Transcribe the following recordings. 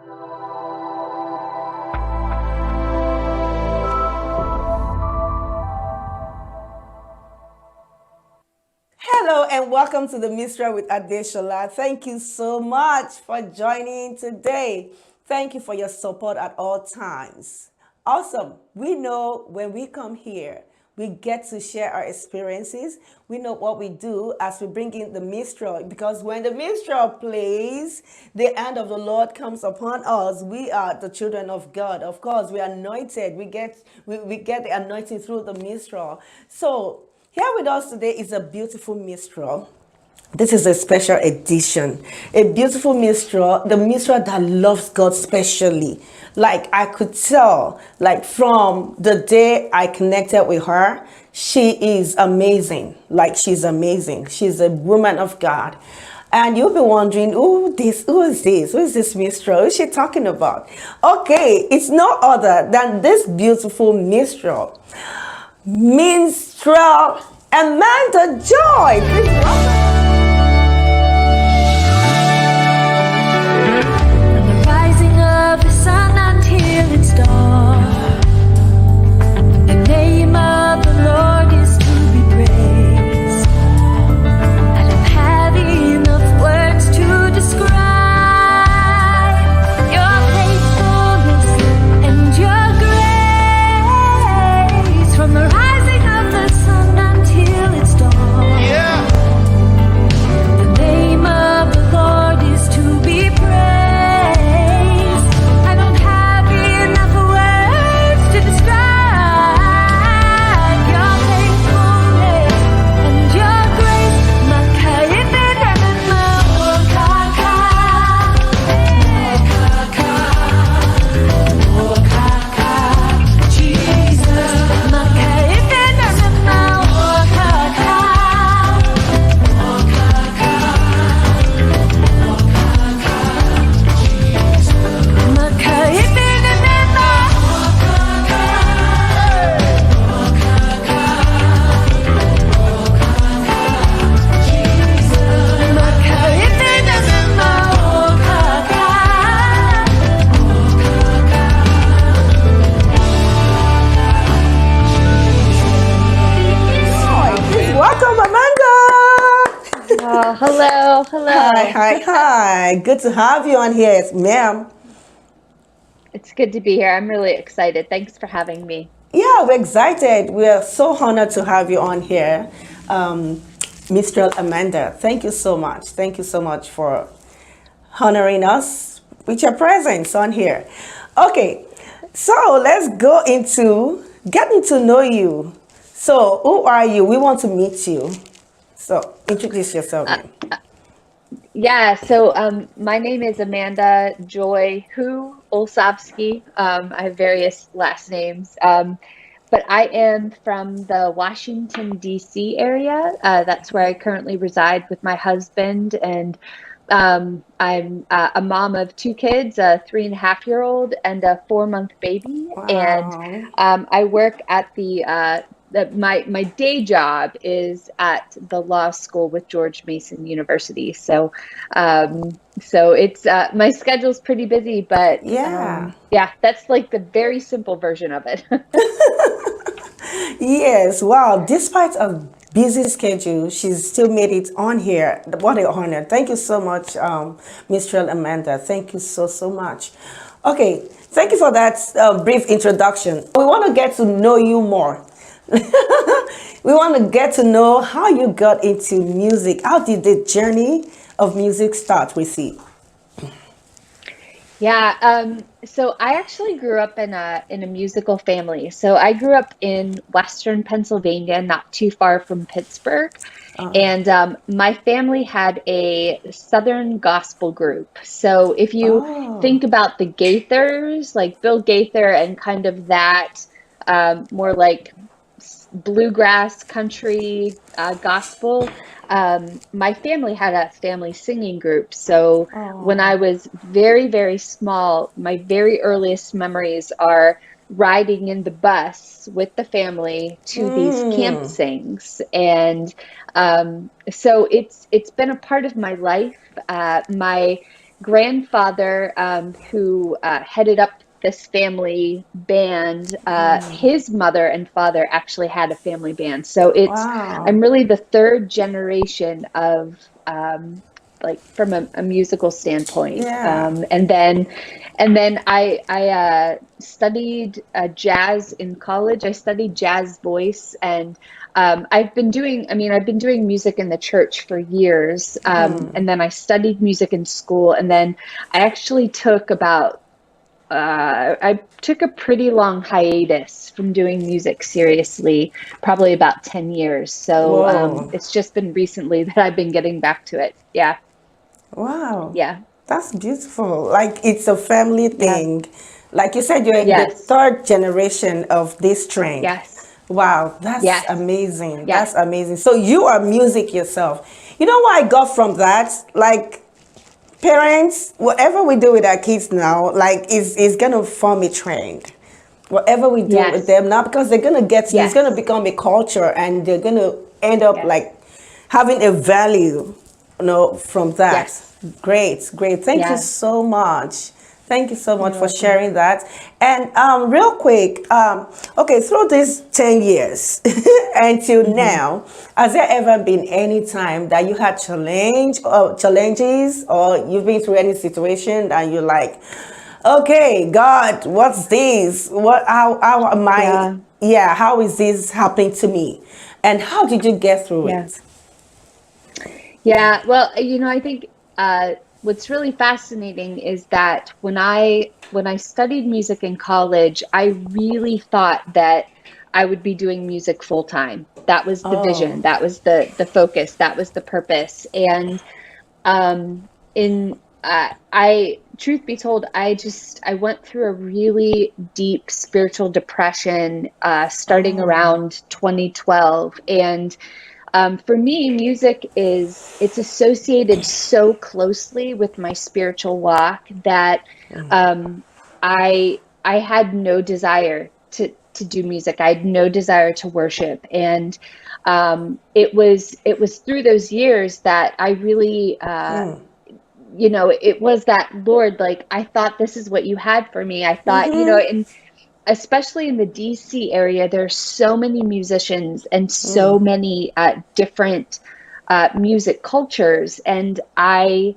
Hello and welcome to the Minstrel with Adesola. Thank you so much for joining today. Thank you for your support at all times. Awesome. We know when we come here, we get to share our experiences. We know what we do as we bring in the minstrel, because when the minstrel plays, the hand of the Lord comes upon us. We are the children of God. Of course, we are anointed. We get the anointing through the minstrel. So here with us today is a beautiful minstrel. This is a special edition. A beautiful minstrel, the minstrel that loves God specially. Like I could tell, like from the day I connected with her, she is amazing. Like she's amazing. She's a woman of God. And you'll be wondering, who is this? Who is this minstrel? Who is she talking about? Okay, it's no other than this beautiful minstrel. Minstrel Amanda Joy. Please welcome. From the rising of the sun until its dawn, the name of the Lord is to be praised. I don't have enough words to describe your faithfulness and your grace. From the rising of the sun until its dawn, the name of the Lord is to be praised. I don't have enough words to describe your faithfulness and your grace. Makayipin and Mokaka, Jesus. Makayipin and Mokaka. Please welcome Amanda. Hello. Hi. Good to have you on here, ma'am. It's good to be here. I'm really excited. Thanks for having me. Yeah, we're excited. We are so honored to have you on here, Minstrel Amanda. Thank you so much. Thank you so much for honoring us with your presence on here. Okay, so let's go into getting to know you. So, who are you? We want to meet you. So, introduce yourself, ma'am. My name is Amanda Joy Hu Olsavsky. I have various last names, but I am from the Washington, D.C. area. That's where I currently reside with my husband, and I'm a mom of two kids, a 3.5-year-old and a 4-month baby. And Wow. I work at my day job is at the law school with George Mason University. So it's my schedule's pretty busy, but Yeah. yeah, that's like the very simple version of it. Yes, wow. Despite a busy schedule, she's still made it on here. What an honor. Thank you so much, Minstrel Amanda. Thank you so much. Okay, thank you for that brief introduction. We want to get to know you more. We want to get to know how you got into music. How did the journey of music start with you? So I actually grew up in a musical family. So I grew up in Western Pennsylvania, not too far from Pittsburgh. And my family had a Southern gospel group. So if you Oh, think about the Gaithers, like Bill Gaither and kind of that more like bluegrass country gospel, my family had a family singing group. So when I oh. was very, very small, my very earliest memories are riding in the bus with the family to these camp Mm. sings. And so it's been a part of my life. My grandfather, who headed up this family band, his mother and father actually had a family band. So Wow. I'm really the third generation of, like, from a musical standpoint. Yeah. And then I studied jazz in college. I studied jazz voice, and I've been doing music in the church for years. And then I studied music in school, and then I actually I took a pretty long hiatus from doing music seriously, probably about 10 years. So Whoa. it's just been recently that I've been getting back to it. Yeah, Wow. yeah, That's beautiful. Like it's a family yeah, thing. Like you said, you're the yes, third generation of this trend. yes, Wow, that's yes, amazing. That's yes, amazing. So you are music yourself. You know what I got from that? Like parents, whatever we do with our kids now, like is gonna form a trend. Whatever we do with yes, them now, because they're gonna get, it's gonna yes, become a culture, and they're gonna end up yes, like having a value, from that. yes, Great, great. Thank you yeah. so much. Thank you so much You're for welcome. sharing that. And real quick, okay, through these 10 years until Hmm. now, has there ever been any time that you had challenges, or you've been through any situation that you're like, okay, God, what's this? How am I, Yeah, yeah, how is this happening to me? And how did you get through yeah. it? Yeah, well, I think what's really fascinating is that when I studied music in college, I really thought that I would be doing music full time. That was the Oh, vision, that was the focus, that was the purpose. And in I truth be told, I went through a really deep spiritual depression starting oh, around 2012. And for me, music it's associated so closely with my spiritual walk that um, I had no desire to do music. I had no desire to worship, and it was through those years that I really it was that, Lord, like, I thought this is what you had for me. I thought, and especially in the DC area, there's so many musicians and so many different music cultures, and I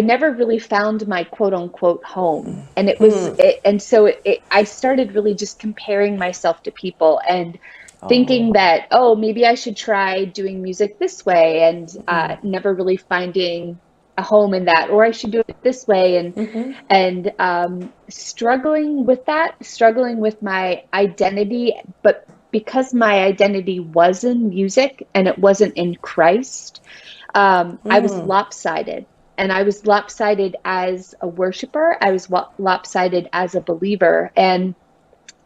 never really found my quote unquote home, and I started really just comparing myself to people and thinking that, oh, maybe I should try doing music this way, and never really finding a home in that, or I should do it this way, and struggling with that, struggling with my identity, but because my identity was in music and it wasn't in Christ, I was lopsided. And I was lopsided as a worshiper. I was lopsided as a believer.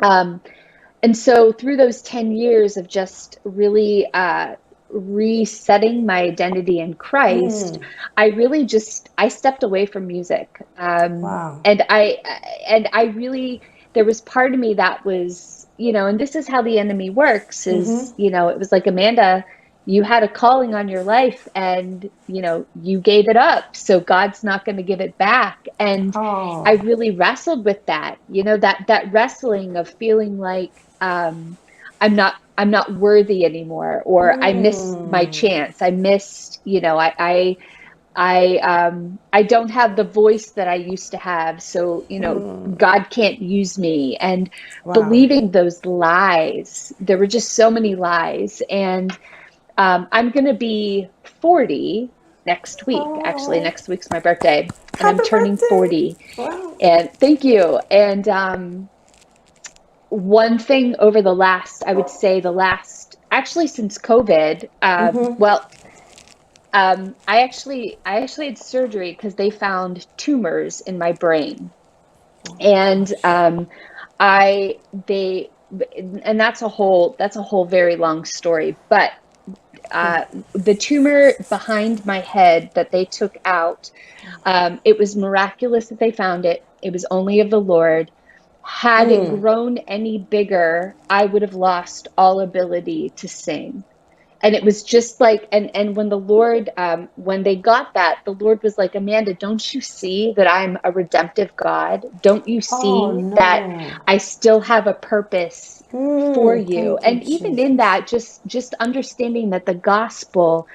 Um, and so through those 10 years of just really resetting my identity in Christ, I really just I stepped away from music. wow. And I really, there was part of me that was, and this is how the enemy works, is, it was like, Amanda, you had a calling on your life, and you gave it up, so God's not going to give it back. And I Oh, really wrestled with that, that wrestling of feeling like I'm not worthy anymore, or I missed my chance. I missed, I don't have the voice that I used to have, so God can't use me. And wow. believing those lies, there were just so many lies. And I'm going to be 40 next week. Actually, Oh, next week's my birthday, and I'm happy turning birthday. 40. Wow. And thank you. And one thing over the last, I would say actually since COVID, I actually had surgery because they found tumors in my brain. And Gosh. I they and that's a whole very long story. But the tumor behind my head that they took out, it was miraculous that they found it. It was only of the Lord. Had it grown any bigger, I would have lost all ability to sing. And it was just like, and when the Lord, when they got that, the Lord was like, Amanda, don't you see that I'm a redemptive God? Don't you Oh see that no. I still have a purpose for you? Thank you, And even in Jesus. that, just understanding that the gospel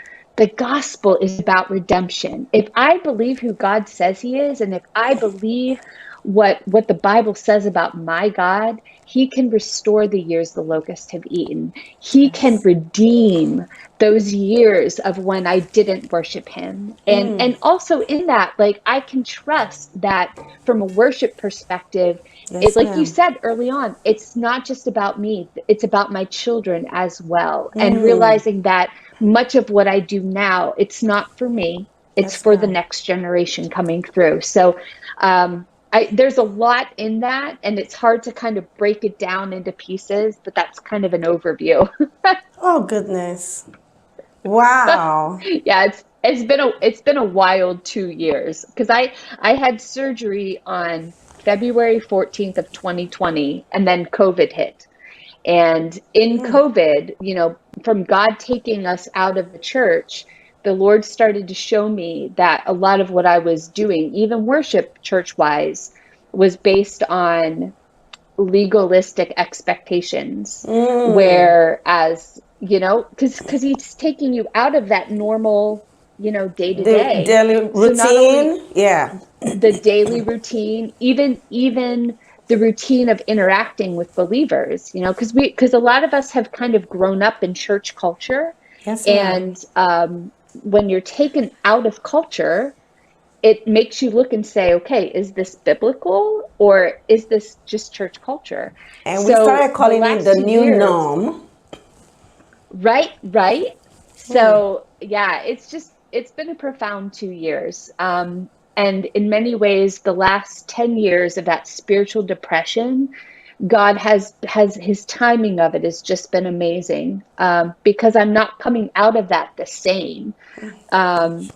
is about redemption. If I believe who God says he is, and if I believe what the Bible says about my God, he can restore the years the locusts have eaten. He can Yes. redeem those years of when I didn't worship him. And also in that, like, I can trust that from a worship perspective, it, Yes, like you ma'am. said early on, it's not just about me, it's about my children as well. And realizing that much of what I do now, it's not for me, it's Yes, for the ma'am. next generation coming through. So there's a lot in that, and it's hard to kind of break it down into pieces, but that's kind of an overview. Oh goodness. Wow. Yeah, it's been a wild 2 years because I had surgery on February 14th of 2020, and then COVID hit. And in COVID, from God taking us out of the church, the Lord started to show me that a lot of what I was doing, even worship church wise, was based on legalistic expectations. Whereas, because he's taking you out of that normal, day to The day. daily So not only routine. Yeah. the daily routine, even the routine of interacting with believers, because a lot of us have kind of grown up in church culture, Yes, ma'am. and when you're taken out of culture, it makes you look and say, okay, is this biblical or is this just church culture? And we So started the calling it last the two new years, norm. right. So yeah, it's been a profound 2 years. And in many ways, the last 10 years of that spiritual depression, God has his timing of it has just been amazing, because I'm not coming out of that the same. Um,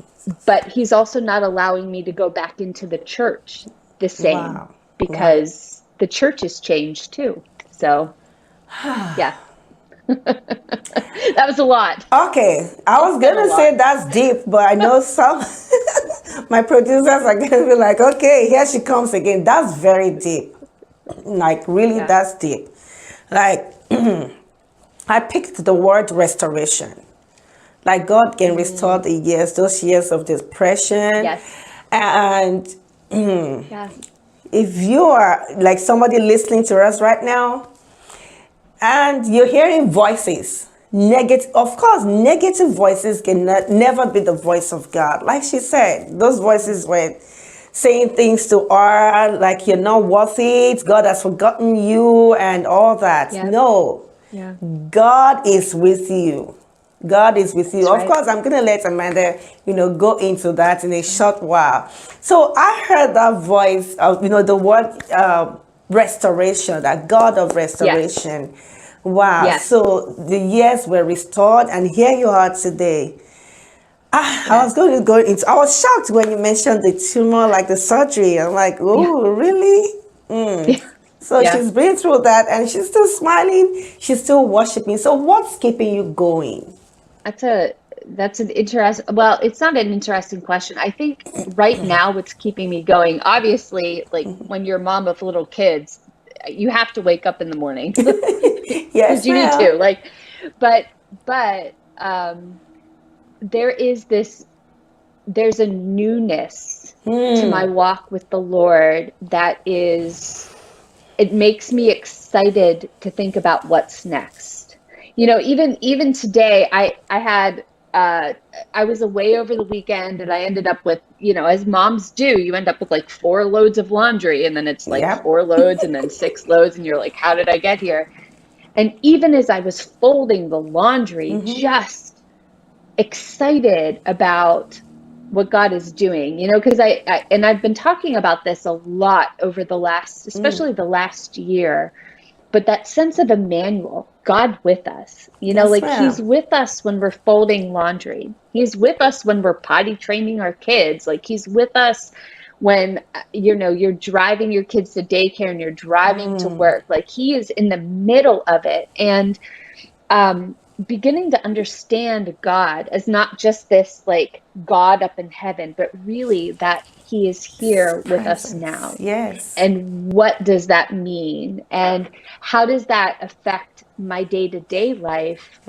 but he's also not allowing me to go back into the church the same, Wow. Wow. because the church has changed too. So yeah, that was a lot. Okay, I It's was been a gonna lot. say that's deep, but I know some my producers are gonna be like, okay, here she comes again. That's very deep. Like really, Yeah. that's deep. Like I picked the word restoration. Like God can restore Mm, the years, those years of depression. yes. And Yeah. if you are like somebody listening to us right now, and you're hearing voices, negative, of course, negative voices can never be the voice of God. Like she said, those voices were saying things to her like you're not worth it, God has forgotten you, and all that. Yep. No, Yeah. God is with you. God is with you. That's Of right. course, I'm going to let Amanda, go into that in a short while. So I heard that voice of, the word restoration, that God of Yes. restoration. Wow. Yes. So the years were restored, and here you are today. I was Yes. going to go into, I was shocked when you mentioned the tumor, like the surgery. I'm like, Yeah. oh, really? So Yeah. she's been through that and she's still smiling. She's still worshiping. So what's keeping you going? That's a that's an interesting, well, it's not an interesting question. I think right now what's keeping me going, obviously, like when you're a mom of little kids, you have to wake up in the morning because Yes, you need ma'am. to. Like, but but there is this there's a newness to my walk with the Lord that is, it makes me excited to think about what's next. Even today, I had I was away over the weekend, and I ended up with, as moms do, you end up with like 4 loads of laundry, and then it's like Yep. 4 loads and then 6 loads, and you're like, how did I get here? And even as I was folding the laundry, just excited about what God is doing, because and I've been talking about this a lot over especially the last year, but that sense of Emmanuel, God with us, Yes, like ma'am. he's with us when we're folding laundry. He's with us when we're potty training our kids. Like he's with us when, you're driving your kids to daycare and you're driving to work. Like he is in the middle of it. And beginning to understand God as not just this like God up in heaven, but really that he is here with us Presence. now. Yes. And what does that mean? And how does that affect my day-to-day life?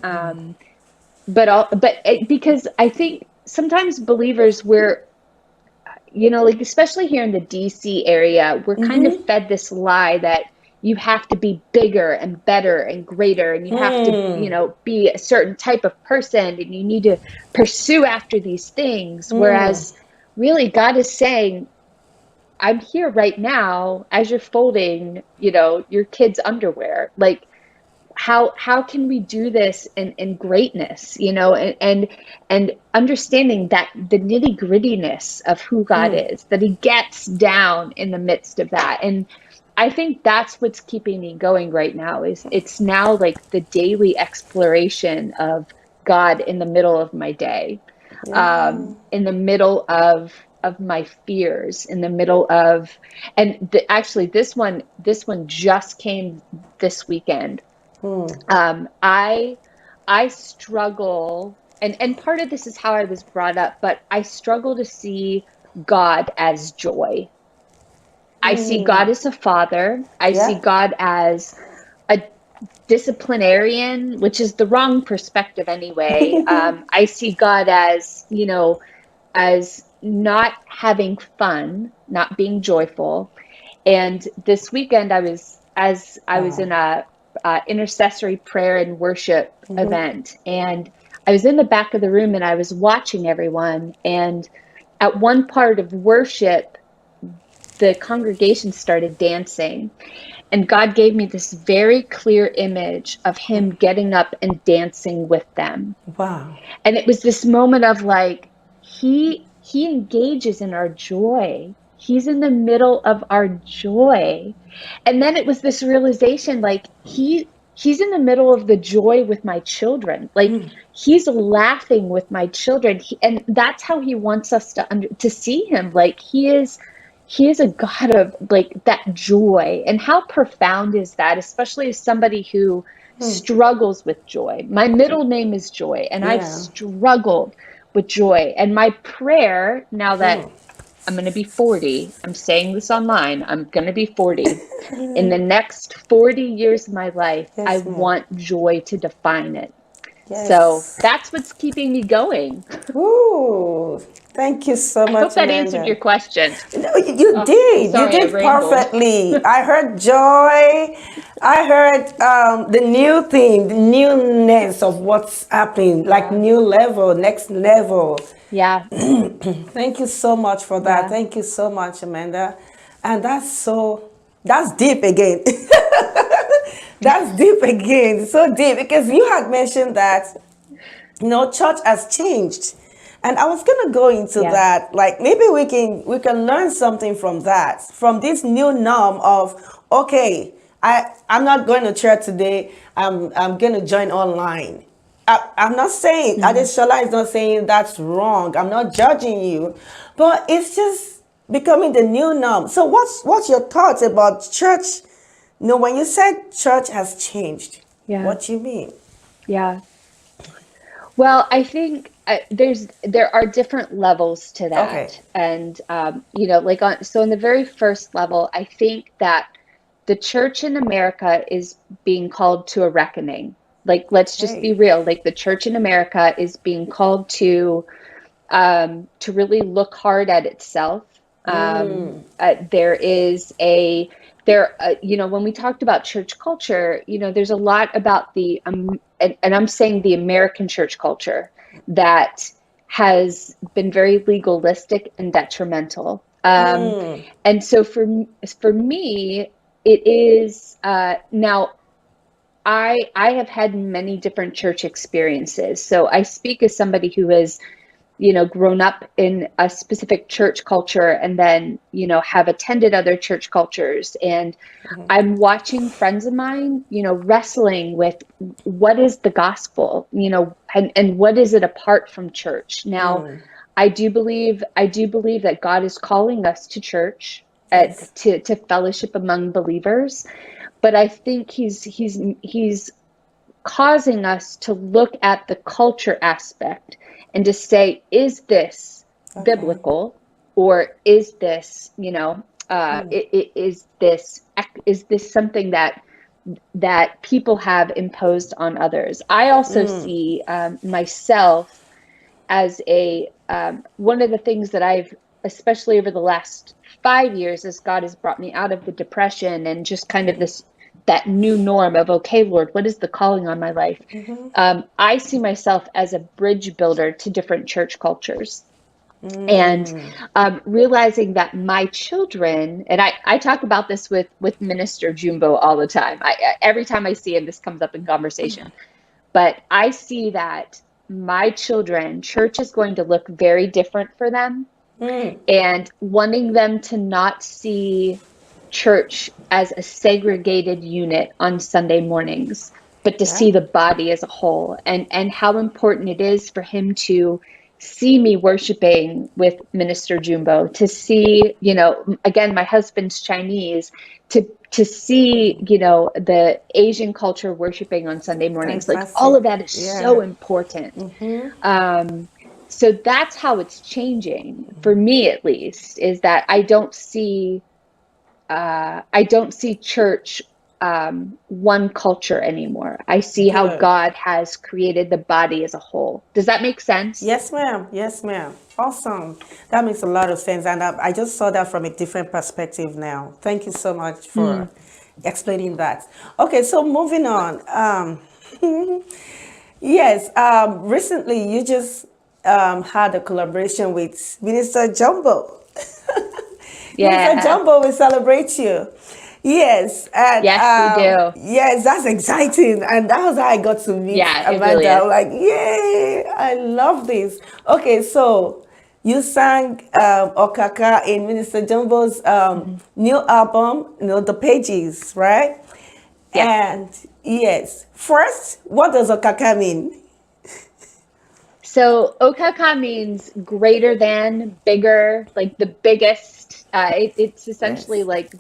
Because I think sometimes believers, like especially here in the DC area, we're kind of fed this lie that you have to be bigger and better and greater, and you have to, be a certain type of person, and you need to pursue after these things. Whereas really God is saying, I'm here right now as you're folding, your kid's underwear. Like, how can we do this in greatness, and understanding that the nitty grittiness of who God is, that he gets down in the midst of that. And I think that's what's keeping me going right now, is it's now like the daily exploration of God in the middle of my day, Yeah. in the middle of my fears, in the middle of, and actually this one just came this weekend. I struggle, and part of this is how I was brought up, but I struggle to see God as joy. I see God as a father. I see Yeah. God as a disciplinarian, which is the wrong perspective anyway. I see God as, as not having fun, not being joyful. And this weekend, I was in a intercessory prayer and worship event, and I was in the back of the room and I was watching everyone. And at one part of worship, the congregation started dancing, and God gave me this very clear image of him getting up and dancing with them. Wow. And it was this moment of like, he engages in our joy. He's in the middle of our joy. And then it was this realization, like he's in the middle of the joy with my children. Like he's laughing with my children. And that's how he wants us to see him. Like he is a God of like that joy. And how profound is that, especially as somebody who struggles with joy. My middle name is Joy, and I've Yeah. struggled with joy. And my prayer, now that I'm going to be 40, I'm saying this online, I'm going to be 40. In the next 40 years of my life, I Yes, ma'am. want joy to define it. So Yes. that's what's keeping me going. Ooh. Thank you so I much, hope that answered your Amanda. question. No, you Oh, did. You sorry, I did rambled. perfectly. I heard joy. I heard the new thing, the newness of what's happening, like Yeah. new level, next level. Yeah. Thank you so much for that. Yeah. Thank you so much, Amanda. And that's deep again. That's deep again. So deep because you had mentioned that, church has changed. And I was gonna go into Yeah. that. Like maybe we can learn something from that, from this new norm of, okay, I'm not going to church today. I'm gonna join online. I'm not saying Mhm. Adesola is not saying that's wrong. I'm not judging you, but it's just becoming the new norm. So what's your thoughts about church? No, when you said church has changed, Yeah. what you mean? Yeah. Well, I think there are different levels to Okay. that, and like in the very first level, I think that the church in America is being called to a reckoning. Like, let's just be Hey. real. Like, the church in America is being called to really look hard at itself. There is a there when we talked about church culture, there's a lot about and I'm saying the American church culture that has been very legalistic and detrimental. And so for me, it is now. I have had many different church experiences. So I speak as somebody who has grown up in a specific church culture and then, have attended other church cultures. And I'm watching friends of mine, wrestling with what is the gospel, and what is it apart from church. Now, I do believe that God is calling us to church, Yes. to fellowship among believers. But I think he's causing us to look at the culture aspect and to say, is this Okay. biblical, or is this, is this something that people have imposed on others? I also see myself as a one of the things that I've, especially over the last 5 years, as God has brought me out of the depression and just kind of this that new norm of, okay, Lord, what is the calling on my life? I see myself as a bridge builder to different church cultures. And realizing that my children, and I talk about this with Minister Jumbo all the time. Every time I see him, this comes up in conversation. But I see that my children, church is going to look very different for them, and wanting them to not see church as a segregated unit on Sunday mornings, but to Yeah. see the body as a whole, and how important it is for him to see me worshiping with Minister Jumbo, to see, again, my husband's Chinese, to see, the Asian culture worshiping on Sunday mornings. Like, all Fantastic. of that is so Yeah. important. So that's how it's changing for me, at least, is that I don't see church one culture anymore. I see how Good. God has created the body as a whole. Does that make sense? Yes, ma'am. Yes, ma'am. Awesome. That makes a lot of sense. And I just saw that from a different perspective now. Thank you so much for explaining that. Okay, so moving on. Yes, recently you just had a collaboration with Minister Jumbo. Minister Yeah. Jumbo will celebrate you. Yes, and Yes, we do. yes, that's exciting, and that was how I got to meet Yeah, it really Amanda. is. I'm like, yay, I love this. Okay, so you sang Okaka in Minister Jumbo's new album, The Pages, right? Yes. And yes, first, what does Okaka mean? So Okaka means greater than, bigger, like the biggest. It's essentially Yes. like,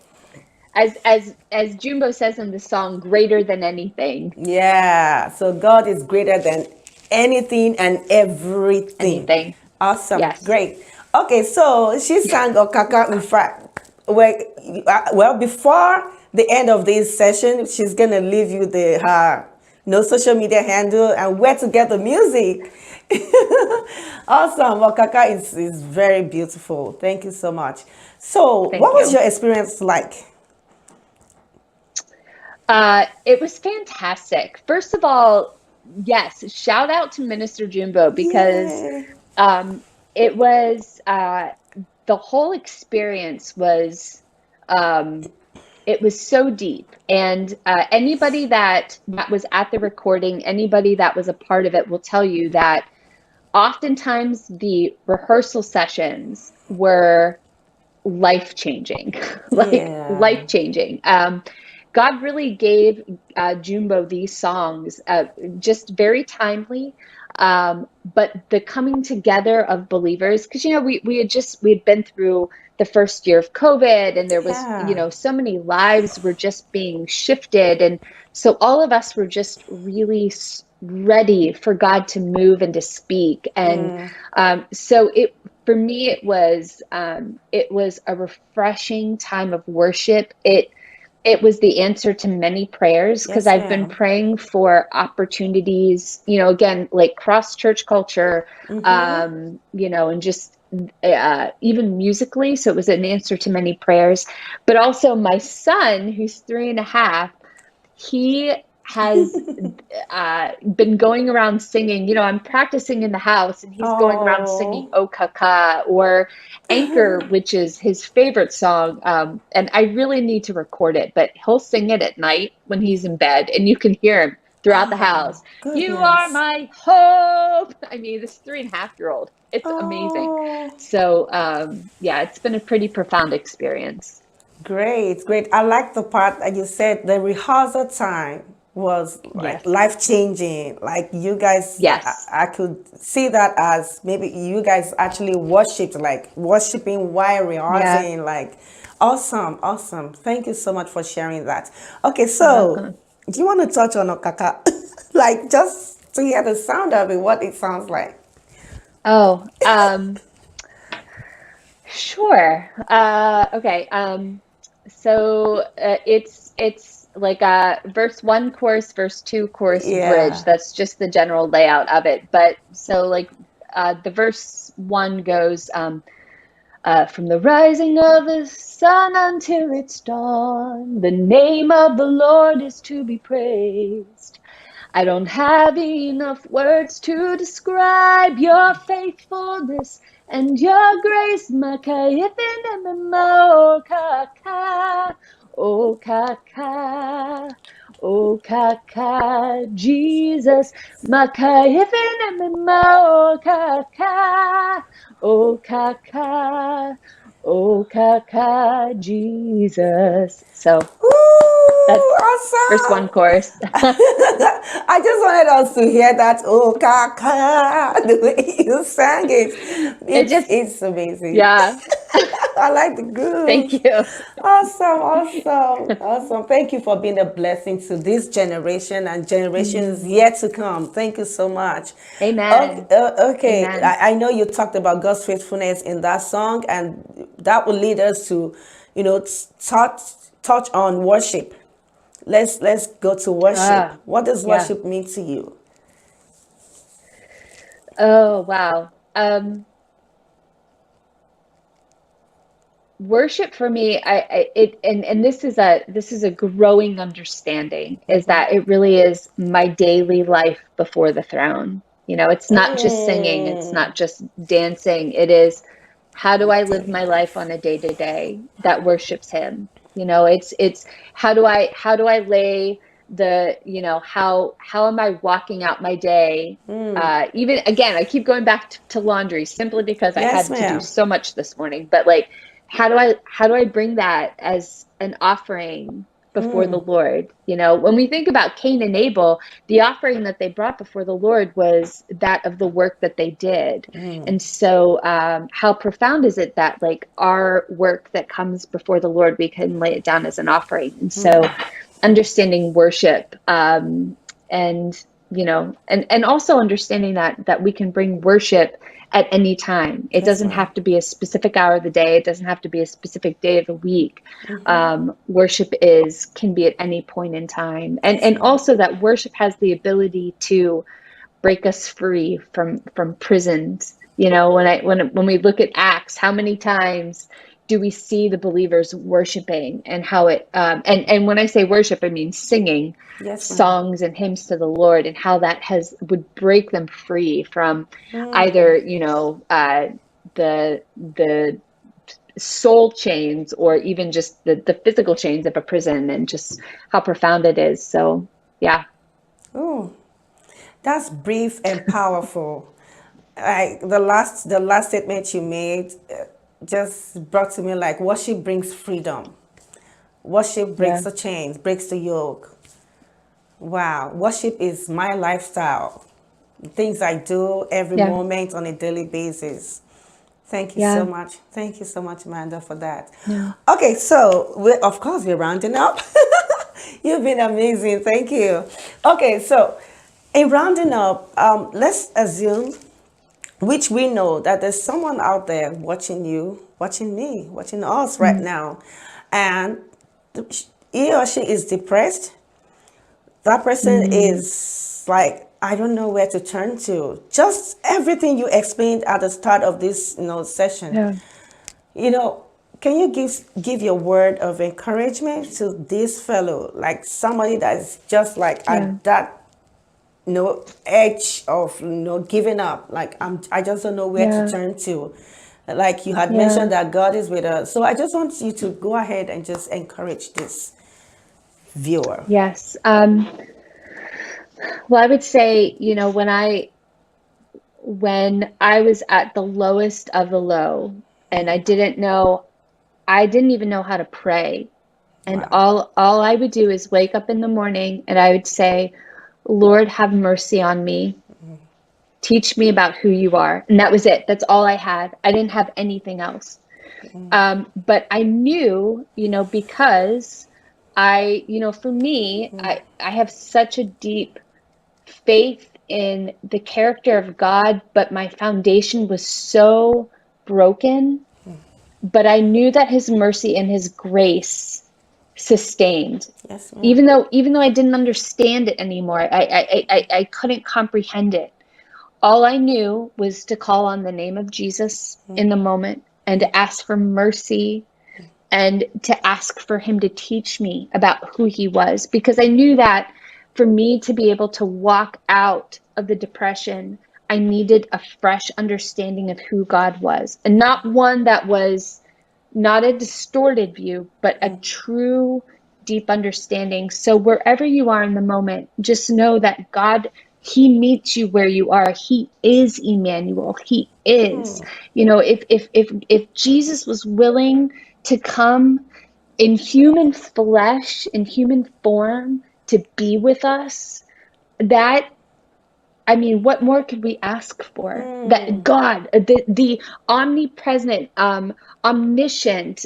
as Jumbo says in the song, greater than anything. Yeah, so God is greater than anything and everything. Anything. Awesome, Yes. great. Okay, so she sang Okaka. In fact, well, before the end of this session, she's gonna leave you her no social media handle and where to get the music. Awesome, Okaka is very beautiful. Thank you so much. So, what Thank was you. your experience like? It was fantastic. First of all, yes, shout out to Minister Jumbo, because Yeah. it was the whole experience was it was so deep. And anybody that was at the recording, anybody that was a part of it, will tell you that oftentimes the rehearsal sessions were life changing, like Yeah. life changing. God really gave Jumbo these songs just very timely. But the coming together of believers, because we had been through the first year of COVID, and there was, Yeah. so many lives were just being shifted, and so all of us were just really ready for God to move and to speak. And so it for me, it was a refreshing time of worship. It was the answer to many prayers, because Yes, I've been ma'am. praying for opportunities, again, like cross church culture, and just even musically. So it was an answer to many prayers. But also, my son, who's 3.5, he has been going around singing. I'm practicing in the house, and he's going around singing Oh, "O Kaka" or "Anchor," which is his favorite song. And I really need to record it, but he'll sing it at night when he's in bed, and you can hear him throughout the house. "You are goodness. my hope." I mean, this 3.5-year-old. It's amazing. Oh, So, yeah, it's been a pretty profound experience. great, great. I like the part that you said the rehearsal time was like Yes. life changing. Like you guys, Yes. I could see that as maybe you guys actually worshipped, like worshiping while Yeah. rehearsing. Like, awesome, awesome. Thank you so much for sharing that. Okay, You're so welcome. do you want to touch on Okaka? Like just to hear the sound of it, what it sounds like. Oh, sure. Okay. So it's like a verse one chorus, verse two chorus bridge. Yeah. That's just the general layout of it. But so like the verse one goes from the rising of the sun until its dawn, the name of the Lord is to be praised. I don't have enough words to describe your faithfulness and your grace. Oh, kaka, oh, kaka, Jesus. Oh, kaka, oh, kaka, Jesus. So Ooh, that's verse one awesome. chorus. I just wanted us to hear that oh kaka the way you sang it. It It's just, it's amazing. yeah. I like the Thank groove. you. Awesome, awesome, awesome. Thank you for being a blessing to this generation and generations Mhm. yet to come. Thank you so much. Okay, Amen. okay. Amen. I know you talked about God's faithfulness in that song, and that will lead us to, touch on worship. Let's go to worship. Ah, What does yeah. worship mean to you? Oh, wow. Worship for me, and this is a growing understanding, is that it really is my daily life before the throne. It's not just singing, it's Mm, not just dancing. It is, how do I live my life on a day to day that worships him? It's how do I lay how am I walking out my day? Even again, I keep going back to laundry simply because I yes, had to do ma'am. so much this morning. But like, how do I bring that as an offering before the Lord? When we think about Cain and Abel, the offering that they brought before the Lord was that of the work that they did. And so, how profound is it that like our work that comes before the Lord, we can lay it down as an offering? And so, understanding worship, and and also understanding that we can bring worship at any time. It Yes, doesn't ma'am. have to be a specific hour of the day. It doesn't have to be a specific day of the week. Worship can be at any point in time, and Yes, and ma'am. also that worship has the ability to break us free from prisons. When we look at Acts, how many times do we see the believers worshiping, and how it and when I say worship, I mean singing Yes, ma'am. songs and hymns to the Lord, and how that has would break them free from either the soul chains, or even just the physical chains of a prison, and just how profound it is. So yeah. Ooh, that's brief and powerful. Like the last statement you made just brought to me like worship brings freedom. Worship breaks Yeah. the chains, breaks the yoke. Wow, worship is my lifestyle. Things I do every Yeah. moment on a daily basis. Thank you so Yeah. much. Thank you so much, Amanda, for that. Yeah. Okay, so of course we're rounding up. You've been amazing. Thank you. Okay, so in rounding up, let's assume, which we know that there's someone out there watching you, watching me, watching us right Mm. now, and he or she is depressed. That person Mm. is like, I don't know where to turn to. Just everything you explained at the start of this, session. Yeah. You know, can you give your word of encouragement to this fellow, like somebody that's just like Yeah. at that edge of giving up, like I just don't know where to Yeah. turn to. Like you had Yeah. mentioned that God is with us, so I just want you to go ahead and just encourage this viewer. Yes. Well, I would say, when I was at the lowest of the low, and I didn't even know how to pray. And Wow. all I would do is wake up in the morning and I would say, Lord, have mercy on me. Teach me about who you are. And that was it. That's all I had. I didn't have anything else. But I knew, because for me, I have such a deep faith in the character of God, but my foundation was so broken. But I knew that his mercy and his grace sustained. Yes, ma'am. Even though I didn't understand it anymore, I couldn't comprehend it. All I knew was to call on the name of Jesus in the moment and to ask for mercy and to ask for him to teach me about who he was, because I knew that for me to be able to walk out of the depression, I needed a fresh understanding of who God was, and not one that was not a distorted view, but a true deep understanding. So wherever you are in the moment, just know that God, he meets you where you are. He is Emmanuel. He is. If Jesus was willing to come in human flesh, in human form, to be with us, that, I mean, what more could we ask for? That God, the omnipresent, omniscient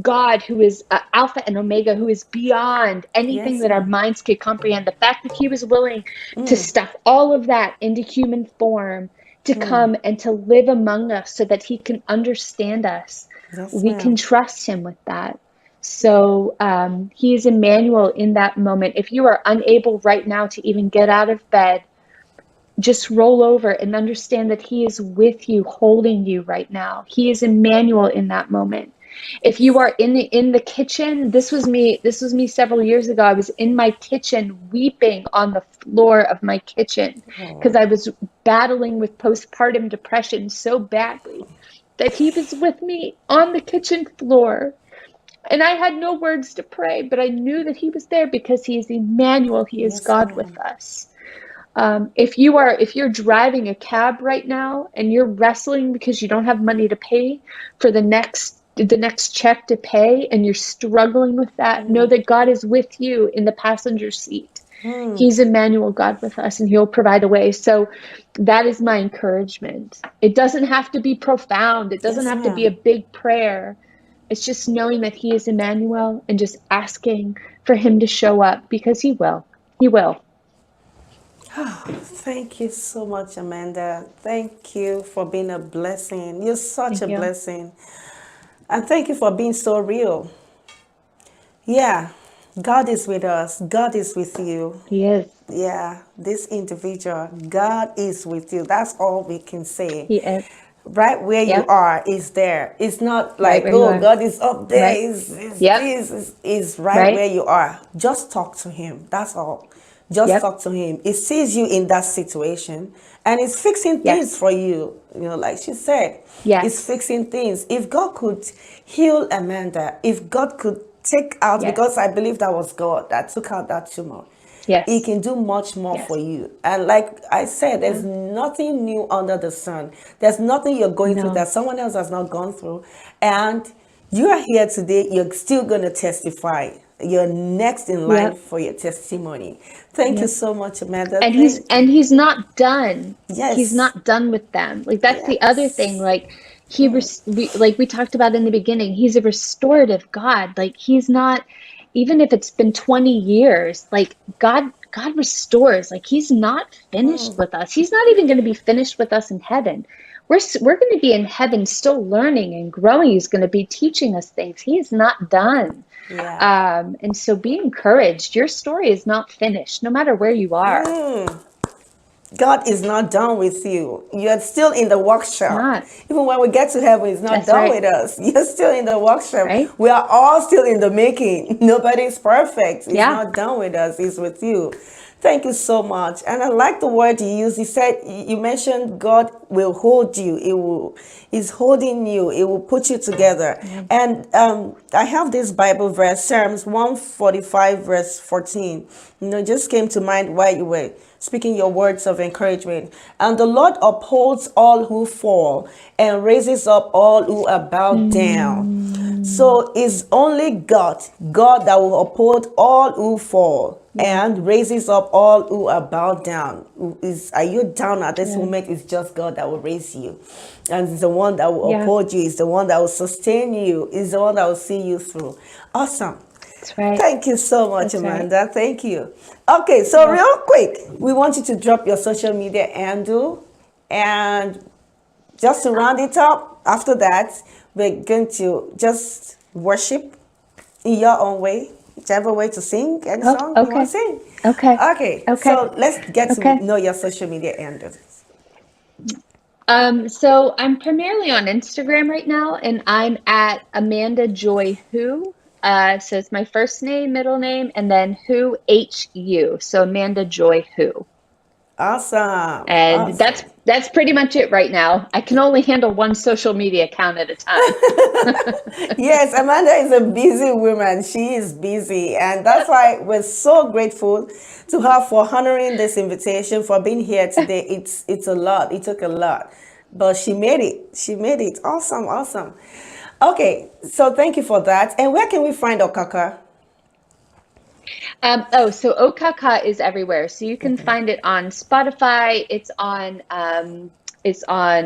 God, who is Alpha and Omega, who is beyond anything Yes, that our ma'am. minds could comprehend. The fact that he was willing to stuff all of that into human form, to come and to live among us so that he can understand us, Yes, we can ma'am. trust him with that. So he is Emmanuel in that moment. If you are unable right now to even get out of bed, just roll over and understand that he is with you, holding you right now. He is Emmanuel in that moment. If you are in the kitchen, this was me several years ago. I was in my kitchen weeping on the floor of my kitchen because I was battling with postpartum depression so badly that he was with me on the kitchen floor. And I had no words to pray, but I knew that he was there because he is Emmanuel. He is Yes, God with ma'am. us. If you're driving a cab right now and you're wrestling because you don't have money to pay for the next check to pay, and you're struggling with that, know that God is with you in the passenger seat. He's Emmanuel, God with us, and he'll provide a way. So that is my encouragement. It doesn't have to be profound. It doesn't Yes, have to be a ma'am. big prayer. It's just knowing that he is Emmanuel and just asking for him to show up, because he will. He will. Thank you so much, Amanda. Thank you for being a blessing. You're such Thank a you. blessing. And thank you for being so real. Yeah, God is with us. God is with you. He is. Yeah, this individual, God is with you. That's all we can say. He is. Right where you Yep. are is there. It's not Right like, where you oh, are. God is up there. Right. Is Yep. this is right Right. where you are. Just talk to him. That's all. Just Yep. talk to him. He sees you in that situation and it's fixing things Yes. for you. Like she said, it's Yes. fixing things. If God could heal Amanda, if God could take out, Yes. because I believe that was God that took out that tumor, he Yes. can do much more for Yes. you. And like I said, there's Yeah. nothing new under the sun. There's nothing you're going through No. that someone else has not gone through. And you are here today, you're still going to testify. You're next in line Yep. for your testimony. Thank you Yep. so much, Amanda. And he's Thank and you. he's not done. He's Yes. not done with them. Like, that's the other thing. Yes. Like, we talked about in the beginning, he's a restorative God. Like, he's not, even if it's been 20 years, like, God restores. Like, he's not finished with us. He's not even going to be finished with us in heaven. We're going to be in heaven still learning and growing. He's going to be teaching us things. He is not done. Yeah. And so be encouraged. Your story is not finished, no matter where you are. God is not done with you. You're still in the It's workshop. not. Even when we get to heaven, He's not That's done right. with us. You're still in the workshop. Right? We are all still in the making. Nobody's perfect. He's Yeah. not done with us. He's with you. Thank you so much. And I like the word you used. You said, you mentioned God will hold you. He's holding you. It will put you together. Yeah. And I have this Bible verse, Psalms 145, verse 14. Just came to mind while you were speaking your words of encouragement. And the Lord upholds all who fall and raises up all who are bowed down. Mm, So it's only God that will uphold all who fall yeah. and raises up all who are bowed down. Are you down at this Yeah. moment? It's just God that will raise you. And it's the one that will Yeah. uphold you. It's the one that will sustain you. It's the one that will see you through. Awesome. That's right. Thank you so much, That's right. Amanda. Thank you. Okay, so real quick, we want you to drop your social media handle, and just to round it up, after that, we're going to just worship in your own way, whichever way to sing any Oh, song you want okay. to sing. Okay. Okay, Okay. so let's get to Okay. know your social media handles. So I'm primarily on Instagram right now, and I'm at Amanda Joy Who. So it's my first name, middle name, and then Who HU. So Amanda Joy Who. Awesome, And awesome. that's pretty much it right now. I can only handle one social media account at a time. Yes, Amanda is a busy woman. She is busy. And that's why we're so grateful to her for honoring this invitation, for being here today. It's a lot. It took a lot. But she made it. She made it. Awesome, awesome. Okay, so thank you for that. And where can we find Okaka? So Okaka is everywhere. So you can find it on Spotify. It's on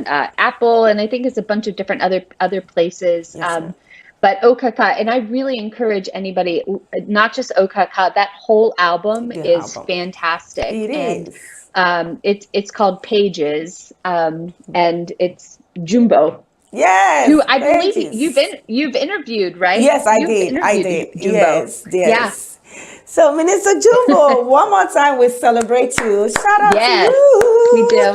Apple, and I think it's a bunch of different other places. Yes, sir. But Okaka, and I really encourage anybody, not just Okaka, that whole album The is album. fantastic. It And is. it's called Pages, and it's Jumbo, who Yes, I believe pages. you've interviewed, right? Yes, I You've did. I interviewed did. Jumbo. Yes, Yeah. yes. So, Minister Jumbo, one more time we celebrate you. Shout out to Yes, we you. do.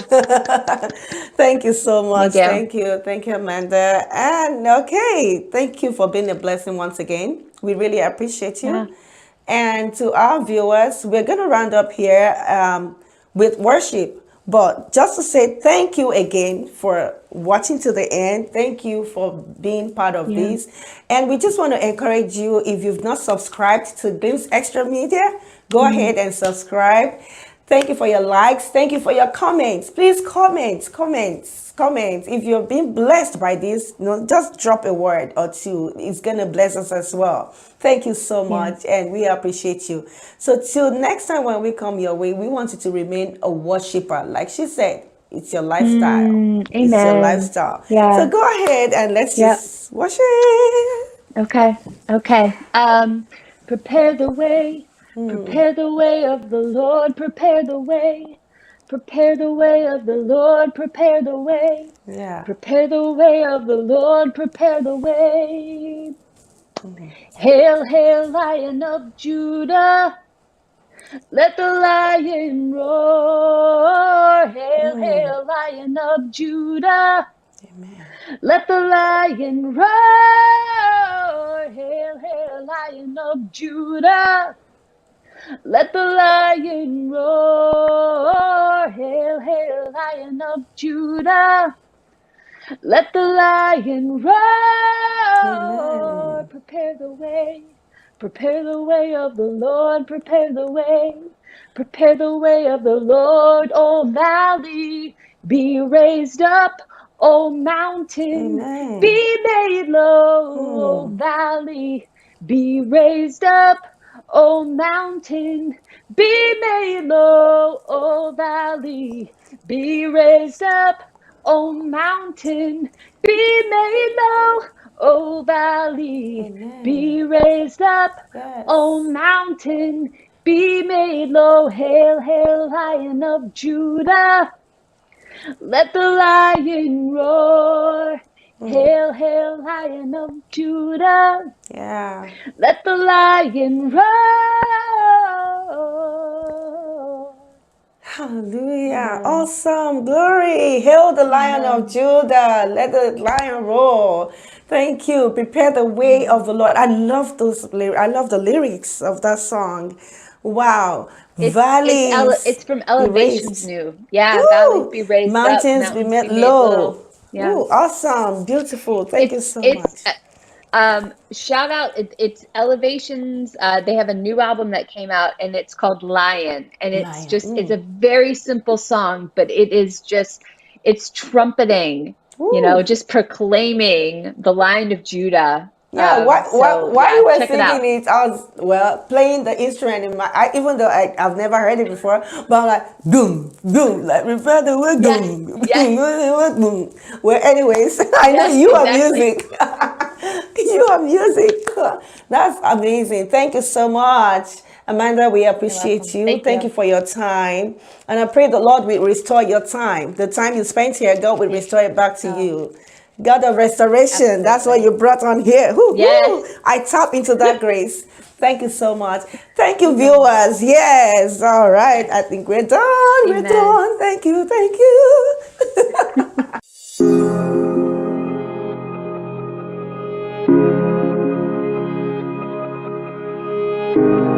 Thank you so We much. do. Thank you. Thank you, Amanda. And okay, thank you for being a blessing once again. We really appreciate Yeah. you. And to our viewers, we're going to round up here with worship. But just to say thank you again for watching to the end. Thank you for being part of Yeah. this. And we just want to encourage you, if you've not subscribed to Beams Extra Media, go ahead and subscribe. Thank you for your likes. Thank you for your comments. Please comment. If you're being blessed by this, just drop a word or two. It's going to bless us as well. Thank you so Yeah. much, and we appreciate you. So till next time when we come your way, we want you to remain a worshiper. Like she said, it's your lifestyle. It's your Amen. lifestyle. So Yeah. go ahead and let's Yep. just worship. Okay. Okay. Prepare the way. Prepare the way of the Lord. Prepare the way. Prepare the way of the Lord. Prepare the way. Yeah. Prepare the way of the Lord. Prepare the way. Hail, hail, Lion of Judah. Let the lion roar. Hail, hail, Lion of Judah. Amen. Let the lion roar. Hail, hail, Lion of Judah. Let the lion roar. Hail, hail, Lion of Judah. Let the lion roar. Amen. Prepare the way. Prepare the way of the Lord. Prepare the way. Prepare the way of the Lord. O valley, be raised up. O mountain, Amen. be made low. O valley, be raised up. O mountain, be made low. O valley, be raised up. O mountain, be made low. O valley, Amen. be raised up. Yes. O mountain, be made low. Hail, hail, Lion of Judah. Let the lion roar. Hail, hail, Lion of Judah. Yeah. Let the lion roar. Hallelujah. Awesome. Glory. Hail the Lion of Judah. Let the lion roar. Thank you. Prepare the way of the Lord. I love those lyrics. I love the lyrics of that song. Wow. Valleys It's from be Elevations raised. New. Yeah, valleys Ooh. be raised up, Mountains be mountains made be made low. low. Yeah. Ooh, awesome. Beautiful. Thank you so It's much. shout out, it's Elevations. They have a new album that came out, and it's called Lion, and Lion. it's a very simple song, but it's trumpeting, Ooh. just proclaiming the Lion of Judah. Yeah, So while yeah, you were check it out. singing it, I was, playing the instrument in even though I've never heard it before, but I'm like, boom, boom, like, refer the word, Yes, boom, yes, boom, boom. Well, anyways, I know yes, you are exactly. music. You have music. That's amazing. Thank you so much. Amanda, we appreciate welcome. you. Thank Thank you. you for your time. And I pray the Lord will restore your time. The time you spent here, God will restore it back to Oh, you. God of restoration. That's what absolutely. you brought on here. Woo, woo. Yes. I tap into that grace. Thank you so much. Thank you, Amen. viewers. Yes. All right. I think we're done. We're Amen. done. Thank you. Thank you.